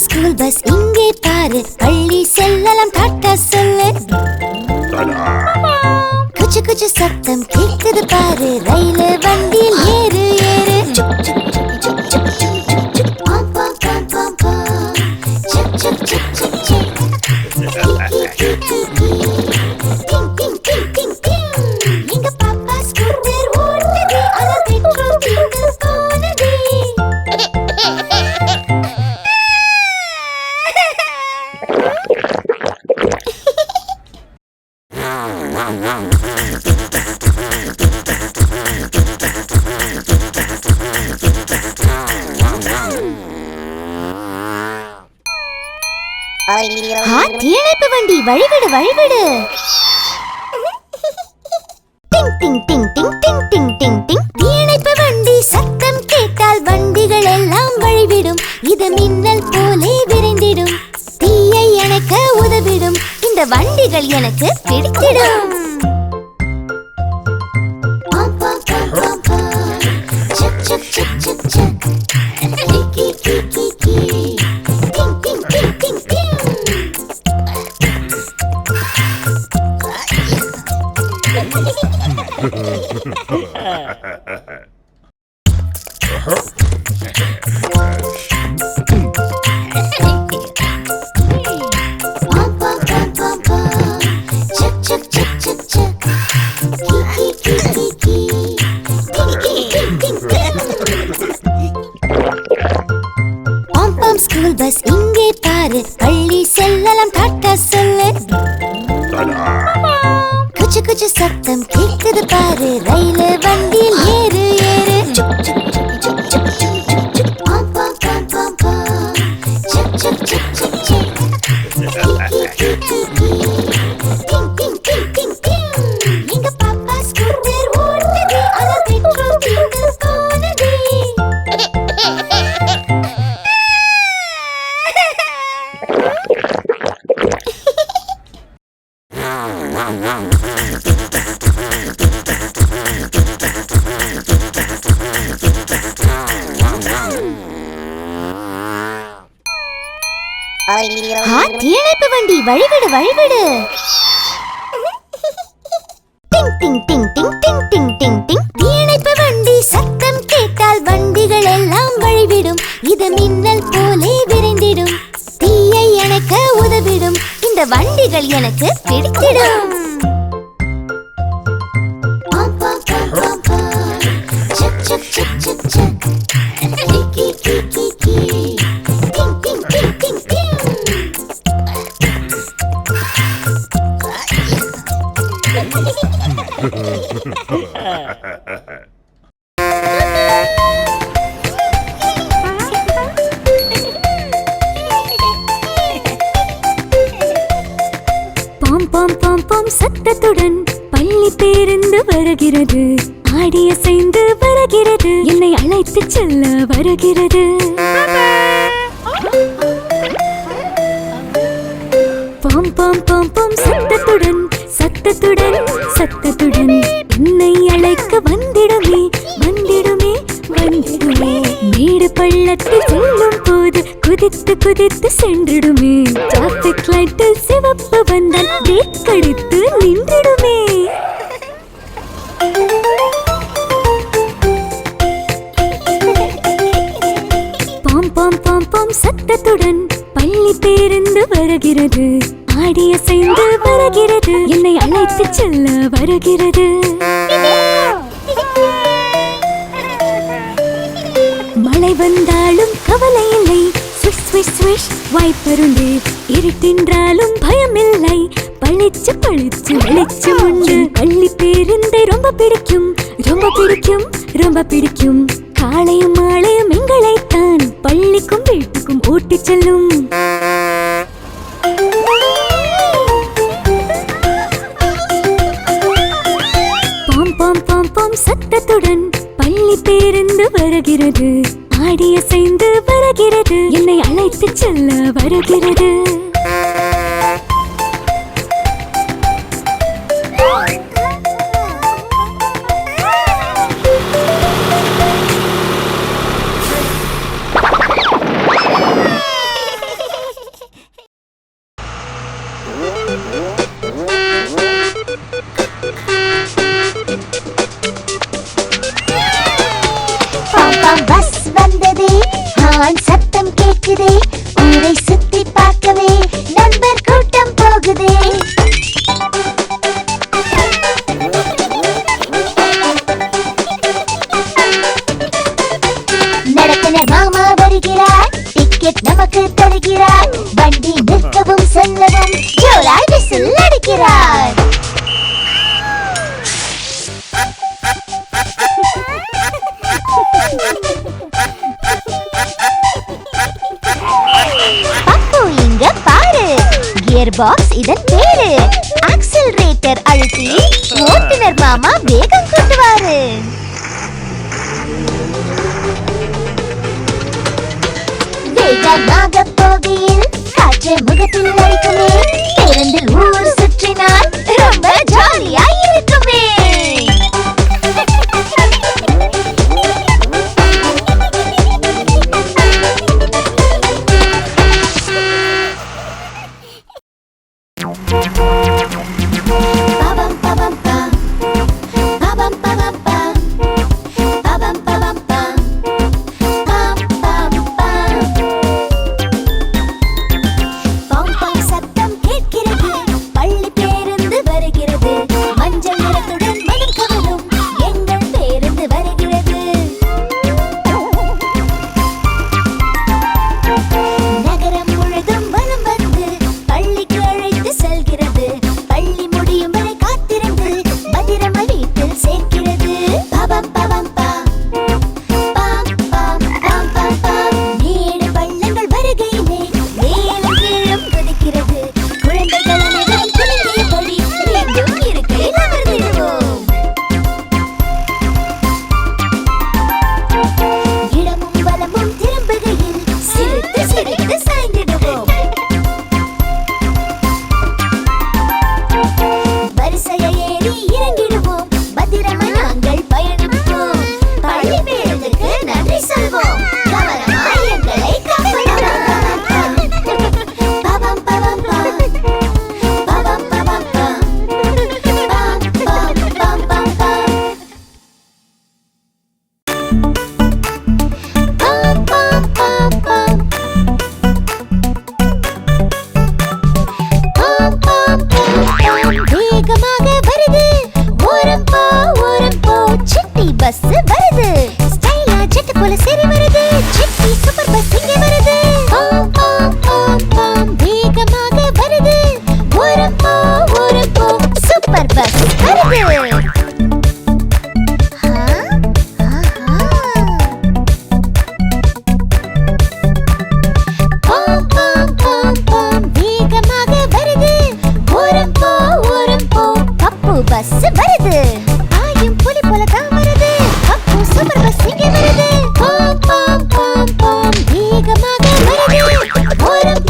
School bus இங்கே பாரு, பள்ளி செல்லலாம் டாட்டா சொல்லு. குச்சு குச்சு சத்தம் கேக்குது பாரு, ரயில் வண்டியில் ஏறு ஏறு. எங்க பாப்பா ஸ்கூட்டர் ஓடுது, அது பெட்ரோல் தீர்ந்து போனது. தீயணைப்பு வண்டி வழிவிடு வழிவிடு. டிங் டிங் டிங் டிங் டிங் டிங் டிங் டிங். தீயணைப்பு வண்டி சத்தம் கேட்டால் வண்டிகள் எல்லாம் வழிவிடும். இது மின்னல் போலே விரைந்திடும், தீயை அணைக்க உதவிடும். இந்த வண்டிகள் எனக்கு பிடித்திடும். ஸ்கூல் பஸ் இங்கே பாரு, பள்ளி செல்லலாம் டாட்டா சொல்லு. குச்சு குச்சு சத்தம் கேக்குது பாரு, ரயில் வண்டியில் ஏறு ஏறு. எங்க பாப்பா ஸ்கூட்டர் ஓடுது, அது பெட்ரோல் தீர்ந்து போனது. தீயணைப்பு வண்டி வழிவிடு வழிவிடு. டிங் டிங் டிங் டிங் டிங் டிங் டிங் டிங். தீயணைப்பு வண்டி சத்தம் கேட்டால் வண்டிகள் எல்லாம் வழிவிடும். இது மின்னல் போலே விரைந்திடும், தீயை அணைக்க உதவிடும். இந்த வண்டிகள் எனக்கு பிடித்திடும். பாம் பாம் பாம் பாம் சத்தத்துடன் பள்ளி பேருந்து வருகிறது. ஆடி அசைந்து வருகிறது, என்னை அழைத்து செல்ல வருகிறது. பாம் பாம் பாம் பாம் சத்தத்துடன் சத்தத்துடன் சத்தத்துடன் என்னை அழைக்க வந்திடுமே வந்திடுமே வந்திடுமே. மேடு பள்ளத்தில் செல்லும் போது குதித்து குதித்து சென்றிடுமே. டிராபிக் லைட்டில் சிவப்பு வந்தால் பிரேக் அடித்து நின்றிடுமே. பாம் பாம் பாம் பாம் சத்தத்துடன் பள்ளி பேருந்து வருகிறது. ஆடி அசைந்து வருகிறது, என்னை அழைத்து செல்ல வருகிறது. மழை வந்தாலும் கவலை இல்லை, ஸ்விஷ் ஸ்விஷ் ஸ்விஷ் வைப்பருண்டு. இருட்டின்றாலும் பயமில்லை, பளிச்சு பளிச்சு வெளிச்சம் உண்டு. பள்ளி பேருந்தை ரொம்ப பிடிக்கும் ரொம்ப பிடிக்கும் ரொம்ப பிடிக்கும். காலையும் மாலையும் எங்களைத்தான் பள்ளிக்கும் வீட்டுக்கும் ஓட்டிச் செல்லும். பாம் பாம் பாம் பாம் சத்தத்துடன் பள்ளி பேருந்து வருகிறது. ஆடி அசைந்து வருகிறது, என்னை அழைத்து செல்ல வருகிறது. பஸ் வந்ததே, ஹார்ன் சத்தம் கேக்குதே, ஊரை சுத்தி பார்க்கவே நண்பர் கூட்டம் போகுதே. நடத்துனர் மாமா வருகிறார், டிக்கெட் நமக்கு தருகிறார், வண்டி நிற்கவும் செல்லவும் ஜோராய் விசில் அடிக்கிறார். பப்பு இங்க பாரு, கியர் பாக்ஸ் இதன் பேரு. ஆக்சிலரேட்டர் அழுத்தி ஓட்டுனர் மாமா வேகம் கூட்டுவாரு. வேகமாக போகையில் காற்று முகத்தில் அடிக்குமே, பேருந்தில் ஊர் சுற்றினால் ரொம்ப ஜாலியா இருக்குமே. பஸ் வருது, ஸ்டைலா ஜெட் போல சரி வருது, சிட்டி சூப்பர் பஸ் இங்கே வருது. பாம் பாம் பாம் பாம் வேகமாக வருது, ஓரம் போ சூப்பர் பஸ் வருது. பாம் பாம் பாம் பாம் வேகமாக வருது, ஓரம் போ பப்பு பஸ் வருது. ஆயும் புலி போல தான் வருது, பப்பு சூப்பர் பஸ் இங்கே வருது. பாம் பாம் பாம் பாம் வேகமாக வருது, ஓரம்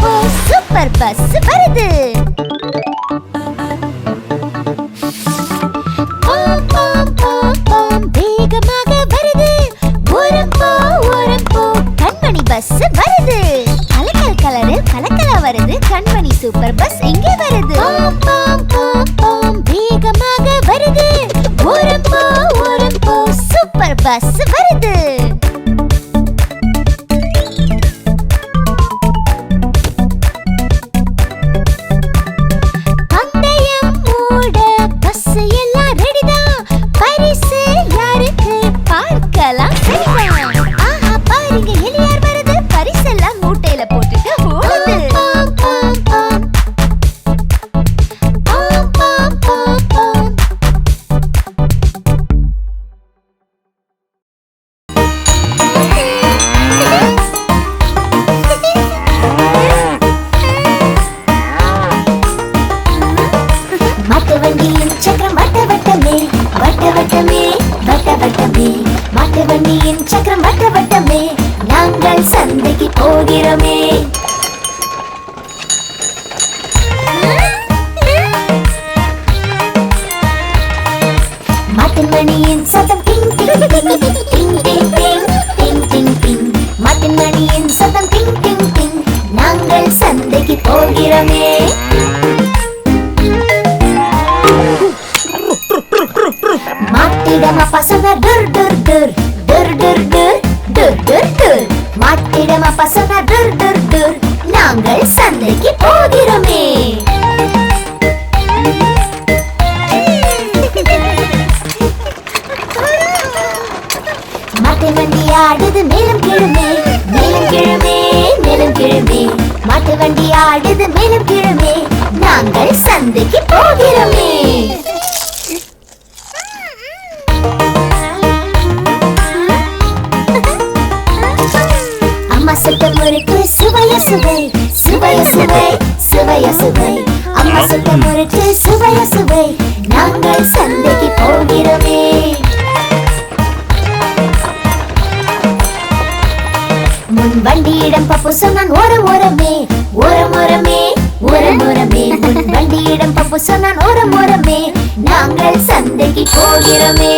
போ சூப்பர் பஸ் வருது. பாம் பாம் பாம் பாம் வேகமாக வருது, ஓரம் போ கண்மணி பஸ் வருது. கலக்கல் கலரில் கலக்கலா வருது, கண்மணி சூப்பர் பஸ் இங்கே வருது. பாம் பாம் பாம் பாம் வேகமாக வருது, ஓரம் போ சூப்பர் பஸ் வருது. பந்தயம் மூட பஸ் எல்லாம் ரெடிதான், பரிசு யாருக்கு பார்க்கலாம் சரிதான். ஆஹா பாருங்க எலியார் வருது, பரிசெல்லாம் மூட்டையில போட்டுட்டு போகிறோமே. மாட்டின் மணியின் சத்தம் டிங் டிங் டிங் டிங் டிங் டிங் டிங் டிங் டிங். மாட்டின் மணியின் சத்தம் டிங் டிங் டிங். நாங்கள் சந்தைக்கு போகிறோமே. மாட்டிடம் அப்பா சொன்னார் டுர் டுர் டுர் டுர் டுர் டுர் டுர் டுர் டுர். மாட்டிடம் அப்பா சொன்னார் டுர் டுர் டுர். நாங்கள் சந்தைக்கு போகிறோமே. மாட்டு வண்டி ஆடுது மேலும் கீழுமே மேலும் கீழுமே மேலும் கீழுமே. மாட்டு வண்டி ஆடுது மேலும் கீழுமே. நாங்கள் சந்தைக்கு போகிறோமே. அம்மா சுட்ட முறுக்கு சுவைய சுவை சுவைய சுவை சுவைய சுவை. அம்மா சுட்ட முறுக்கு சுவைய சுவை. நாங்கள் சந்தைக்கு போகிறோமே. முன் வண்டியிடம் பப்பு சொன்னான் ஓரம் ஓரமே ஓரம் ஓரமே ஓரம் ஓரமே. முன் வண்டியிடம் பப்பு சொன்னான் ஓரம் ஓரமே. நாங்கள் சந்தைக்கு போகிறோமே.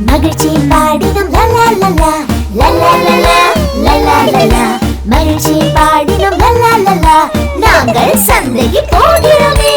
மகிழ்ச்சியின் பாடினம் லலா லலா லலா லலா லலா லலா. மகிழ்ச்சியின் பாடினம் லலா லலா. நாங்கள் சந்தைக்கு போகிறோமே.